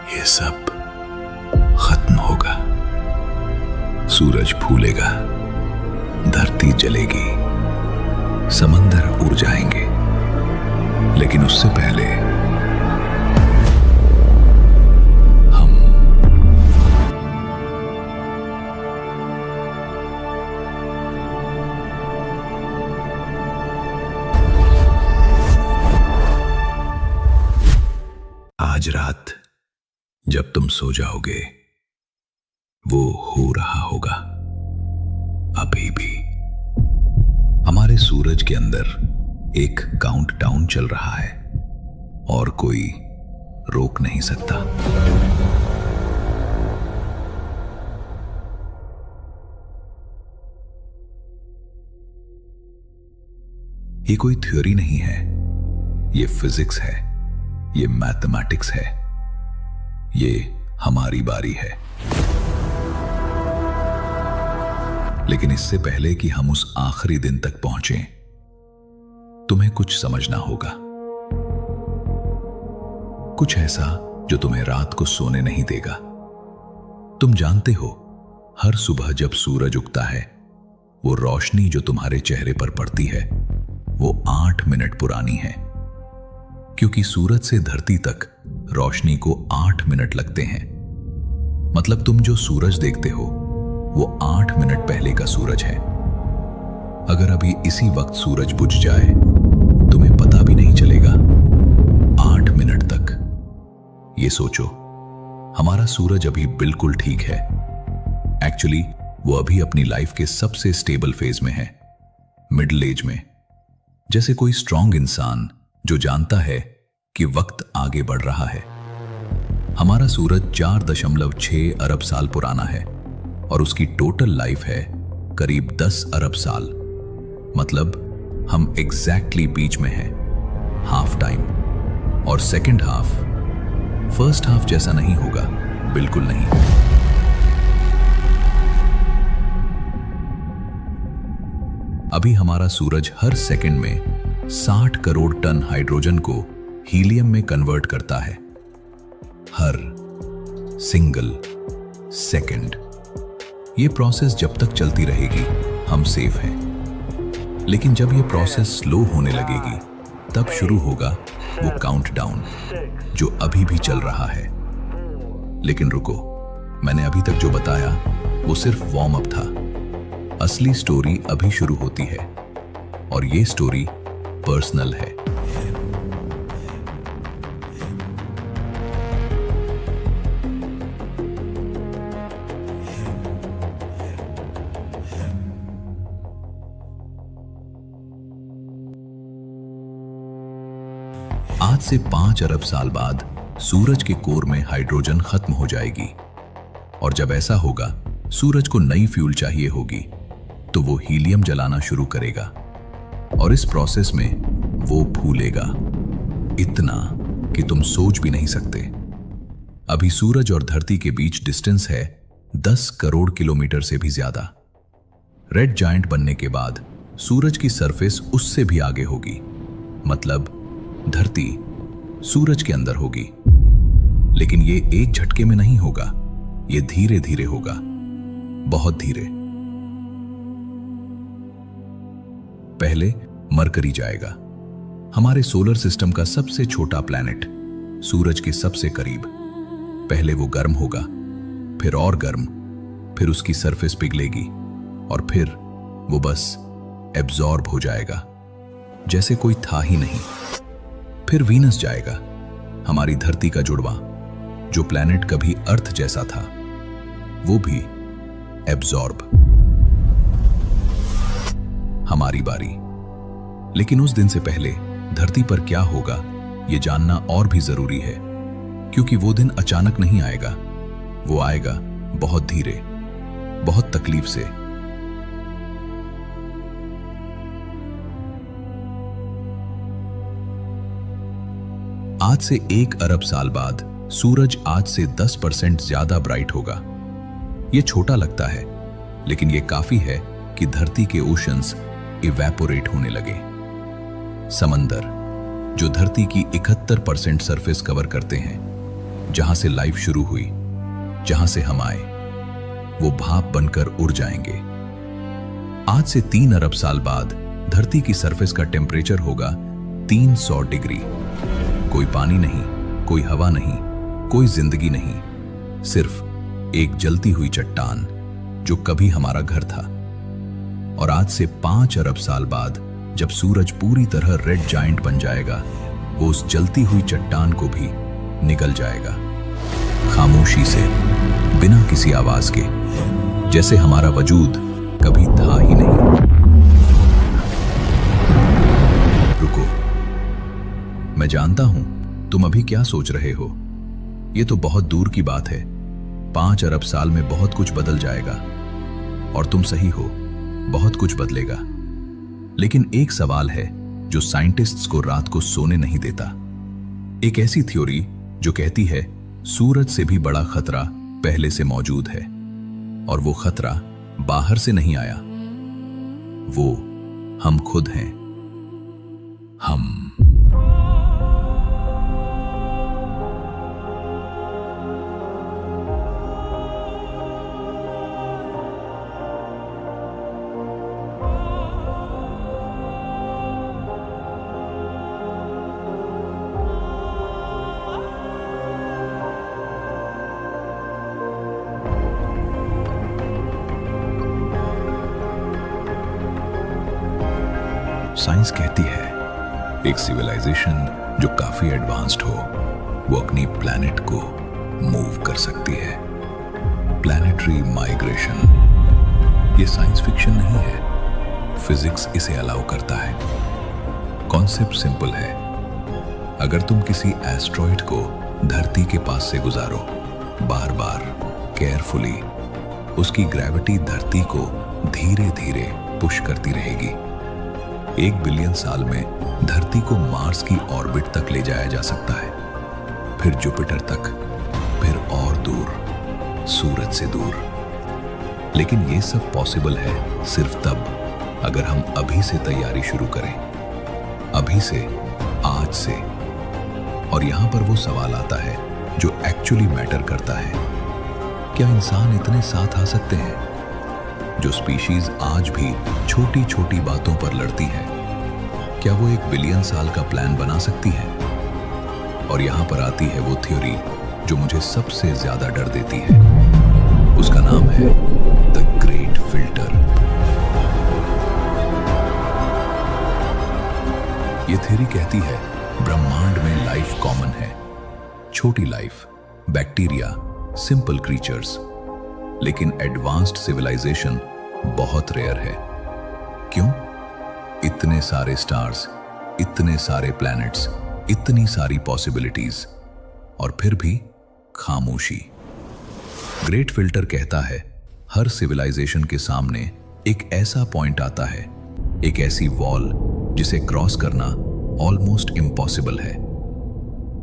ये सब खत्म होगा। सूरज फूलेगा, धरती जलेगी, समंदर उड़ जाएंगे, लेकिन उससे पहले हम आज रात जब तुम सो जाओगे वो हो रहा होगा। अभी भी हमारे सूरज के अंदर एक काउंटडाउन चल रहा है और कोई रोक नहीं सकता। ये कोई थ्योरी नहीं है, ये फिजिक्स है, ये मैथमेटिक्स है, ये हमारी बारी है। लेकिन इससे पहले कि हम उस आखिरी दिन तक पहुंचें, तुम्हें कुछ समझना होगा। कुछ ऐसा जो तुम्हें रात को सोने नहीं देगा। तुम जानते हो, हर सुबह जब सूरज उगता है, वो रोशनी जो तुम्हारे चेहरे पर पड़ती है वो 8 मिनट पुरानी है, क्योंकि सूरज से धरती तक रोशनी को 8 मिनट लगते हैं। मतलब तुम जो सूरज देखते हो वो 8 मिनट पहले का सूरज है। अगर अभी इसी वक्त सूरज बुझ जाए, तुम्हें पता भी नहीं चलेगा। 8 मिनट तक। ये सोचो, हमारा सूरज अभी बिल्कुल ठीक है। एक्चुअली वो अभी अपनी लाइफ के सबसे स्टेबल फेज में है, मिडिल एज में। जैसे कोई स्ट्रांग इंसान जो जानता है कि वक्त आगे बढ़ रहा है। हमारा सूरज 4.6 अरब साल पुराना है और उसकी टोटल लाइफ है करीब 10 अरब साल। मतलब हम एग्जैक्टली बीच में हैं। हाफ टाइम और सेकंड हाफ फर्स्ट हाफ जैसा नहीं होगा, बिल्कुल नहीं। अभी हमारा सूरज हर सेकंड में 60 करोड़ टन हाइड्रोजन को हीलियम में कन्वर्ट करता है। हर सिंगल सेकंड। ये प्रोसेस जब तक चलती रहेगी हम सेफ हैं। लेकिन जब ये प्रोसेस स्लो होने लगेगी तब शुरू होगा वो काउंटडाउन जो अभी भी चल रहा है। लेकिन रुको, मैंने अभी तक जो बताया वो सिर्फ वार्म अप था। असली स्टोरी अभी शुरू होती है और ये स्टोरी पर्सनल है। आज से 5 अरब साल बाद सूरज के कोर में हाइड्रोजन खत्म हो जाएगी और जब ऐसा होगा, सूरज को नई फ्यूल चाहिए होगी, तो वो हीलियम जलाना शुरू करेगा और इस प्रोसेस में वो फूलेगा इतना कि तुम सोच भी नहीं सकते। अभी सूरज और धरती के बीच डिस्टेंस है 10 करोड़ किलोमीटर से भी ज्यादा। रेड जायंट बनने के बाद सूरज की सरफेस उससे भी आगे होगी। मतलब धरती सूरज के अंदर होगी। लेकिन ये एक झटके में नहीं होगा, ये धीरे धीरे होगा, बहुत धीरे। पहले मरकरी जाएगा, हमारे सोलर सिस्टम का सबसे छोटा प्लैनेट, सूरज के सबसे करीब। पहले वो गर्म होगा, फिर और गर्म, फिर उसकी सरफेस पिघलेगी और फिर वो बस एब्जॉर्ब हो जाएगा, जैसे कोई था ही नहीं। फिर वीनस जाएगा, हमारी धरती का जुड़वा, जो प्लैनेट कभी अर्थ जैसा था, वो भी एब्जॉर्ब। हमारी बारी। लेकिन उस दिन से पहले धरती पर क्या होगा ये जानना और भी जरूरी है, क्योंकि वो दिन अचानक नहीं आएगा। वो आएगा बहुत धीरे, बहुत तकलीफ से। आज से 1 अरब साल बाद सूरज आज से 10% ज्यादा ब्राइट होगा। यह छोटा लगता है, लेकिन यह काफी है कि धरती के ओशंस इवेपोरेट होने लगे। समंदर, जो धरती की 71% सरफेस कवर करते हैं, जहां से लाइफ शुरू हुई, जहां से हम आए, वो भाप बनकर उड़ जाएंगे। आज से 3 अरब साल बाद धरती की सरफेस का टेम्परेचर होगा 300 डिग्री। कोई पानी नहीं, कोई हवा नहीं, कोई जिंदगी नहीं, सिर्फ एक जलती हुई चट्टान जो कभी हमारा घर था। और आज से 5 अरब साल बाद जब सूरज पूरी तरह रेड जायंट बन जाएगा, वो उस जलती हुई चट्टान को भी निगल जाएगा, खामोशी से, बिना किसी आवाज के, जैसे हमारा वजूद कभी था ही नहीं। रुको, मैं जानता हूं तुम अभी क्या सोच रहे हो। ये तो बहुत दूर की बात है, 5 अरब साल में बहुत कुछ बदल जाएगा। और तुम सही हो, बहुत कुछ बदलेगा। लेकिन एक सवाल है जो साइंटिस्ट्स को रात को सोने नहीं देता। एक ऐसी थ्योरी जो कहती है सूरज से भी बड़ा खतरा पहले से मौजूद है, और वो खतरा बाहर से नहीं आया, वो हम खुद हैं। हम साइंस कहती है एक सिविलाइजेशन जो काफी एडवांस्ड हो, वो अपनी प्लैनेट को मूव कर सकती है। प्लैनेटरी माइग्रेशन, ये साइंस फिक्शन नहीं है, फिजिक्स इसे अलाउ करता है। कॉन्सेप्ट सिंपल है। अगर तुम किसी एस्ट्रॉइड को धरती के पास से गुजारो, बार बार, केयरफुली, उसकी ग्रेविटी धरती को धीरे धीरे पुश करती रहेगी। 1 बिलियन साल में धरती को मार्स की ऑर्बिट तक ले जाया जा सकता है, फिर जुपिटर तक, फिर और दूर, सूरज से दूर। लेकिन ये सब पॉसिबल है सिर्फ तब अगर हम अभी से तैयारी शुरू करें, अभी से, आज से। और यहां पर वो सवाल आता है जो एक्चुअली मैटर करता है, क्या इंसान इतने साथ आ सकते हैं? जो स्पीशीज आज भी छोटी छोटी बातों पर लड़ती है, क्या वो 1 बिलियन साल का प्लान बना सकती है? और यहां पर आती है वो थ्योरी जो मुझे सबसे ज्यादा डर देती है। उसका नाम है द ग्रेट फिल्टर। ये थ्योरी कहती है ब्रह्मांड में लाइफ कॉमन है, छोटी लाइफ, बैक्टीरिया, सिंपल क्रीचर्स। लेकिन एडवांस्ड सिविलाइजेशन बहुत रेयर है। क्यों? इतने सारे स्टार्स, इतने सारे प्लैनेट्स, इतनी सारी पॉसिबिलिटीज, और फिर भी खामोशी। ग्रेट फिल्टर कहता है हर सिविलाइजेशन के सामने एक ऐसा पॉइंट आता है, एक ऐसी वॉल जिसे क्रॉस करना ऑलमोस्ट इम्पॉसिबल है।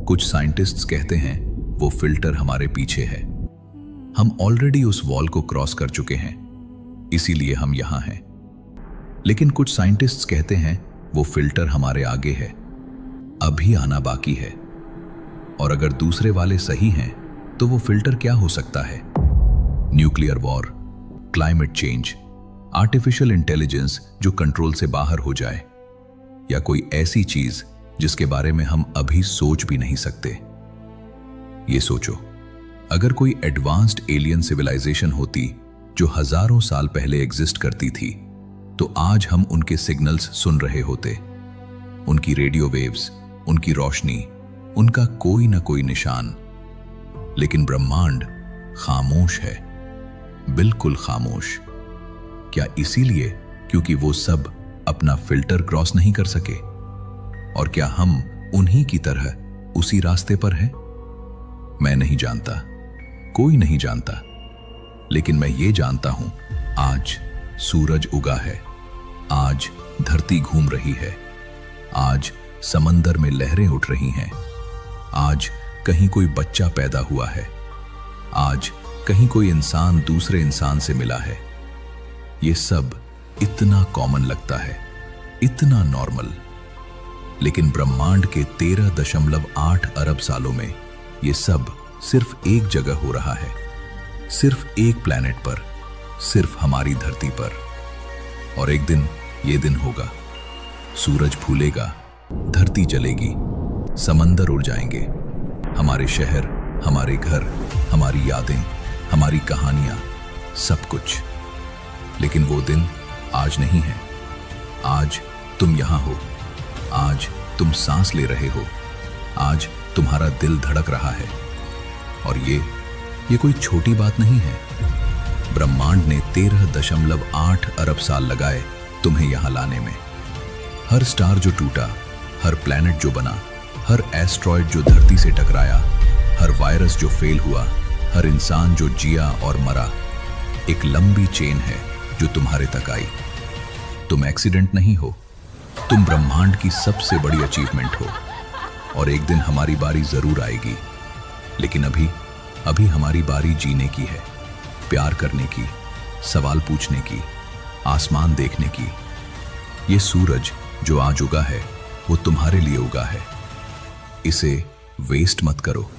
कुछ साइंटिस्ट्स कहते हैं वो फिल्टर हमारे पीछे है। हम ऑलरेडी उस वॉल को क्रॉस कर चुके हैं, इसीलिए हम यहां हैं। लेकिन कुछ साइंटिस्ट्स कहते हैं वो फिल्टर हमारे आगे है, अभी आना बाकी है। और अगर दूसरे वाले सही हैं, तो वो फिल्टर क्या हो सकता है? Nuclear war, climate change, artificial intelligence जो कंट्रोल से बाहर हो जाए, या कोई ऐसी चीज जिसके बारे में हम अभी सोच भी नहीं सकते। ये सोचो, अगर कोई एडवांस्ड एलियन सिविलाइजेशन होती जो हजारों साल पहले एग्जिस्ट करती थी, तो आज हम उनके सिग्नल्स सुन रहे होते, उनकी रेडियो वेव्स, उनकी रोशनी, उनका कोई ना कोई निशान। लेकिन ब्रह्मांड खामोश है, बिल्कुल खामोश। क्या इसीलिए क्योंकि वो सब अपना फिल्टर क्रॉस नहीं कर सके? और क्या हम उन्हीं की तरह उसी रास्ते पर हैं? मैं नहीं जानता, कोई नहीं जानता। लेकिन मैं ये जानता हूं, आज सूरज उगा है, आज धरती घूम रही है, आज समंदर में लहरें उठ रही हैं, आज कहीं कोई बच्चा पैदा हुआ है, आज कहीं कोई इंसान दूसरे इंसान से मिला है। ये सब इतना कॉमन लगता है, इतना नॉर्मल। लेकिन ब्रह्मांड के 13.8 अरब सालों में ये सब सिर्फ एक जगह हो रहा है, सिर्फ एक प्लैनेट पर, सिर्फ हमारी धरती पर। और एक दिन ये दिन होगा, सूरज फूलेगा, धरती जलेगी, समंदर उड़ जाएंगे, हमारे शहर, हमारे घर, हमारी यादें, हमारी कहानियां, सब कुछ। लेकिन वो दिन आज नहीं है। आज तुम यहां हो, आज तुम सांस ले रहे हो, आज तुम्हारा दिल धड़क रहा है। और ये कोई छोटी बात नहीं है। ब्रह्मांड ने 13.8 अरब साल लगाए तुम्हें यहां लाने में। हर स्टार जो टूटा, हर प्लैनेट जो बना, हर एस्ट्रॉयड जो धरती से टकराया, हर वायरस जो फेल हुआ, हर इंसान जो जिया और मरा, एक लंबी चेन है जो तुम्हारे तक आई। तुम एक्सीडेंट नहीं हो, तुम ब्रह्मांड की सबसे बड़ी अचीवमेंट हो। और एक दिन हमारी बारी जरूर आएगी, लेकिन अभी हमारी बारी जीने की है, प्यार करने की, सवाल पूछने की, आसमान देखने की। ये सूरज जो आज उगा है वो तुम्हारे लिए उगा है। इसे वेस्ट मत करो।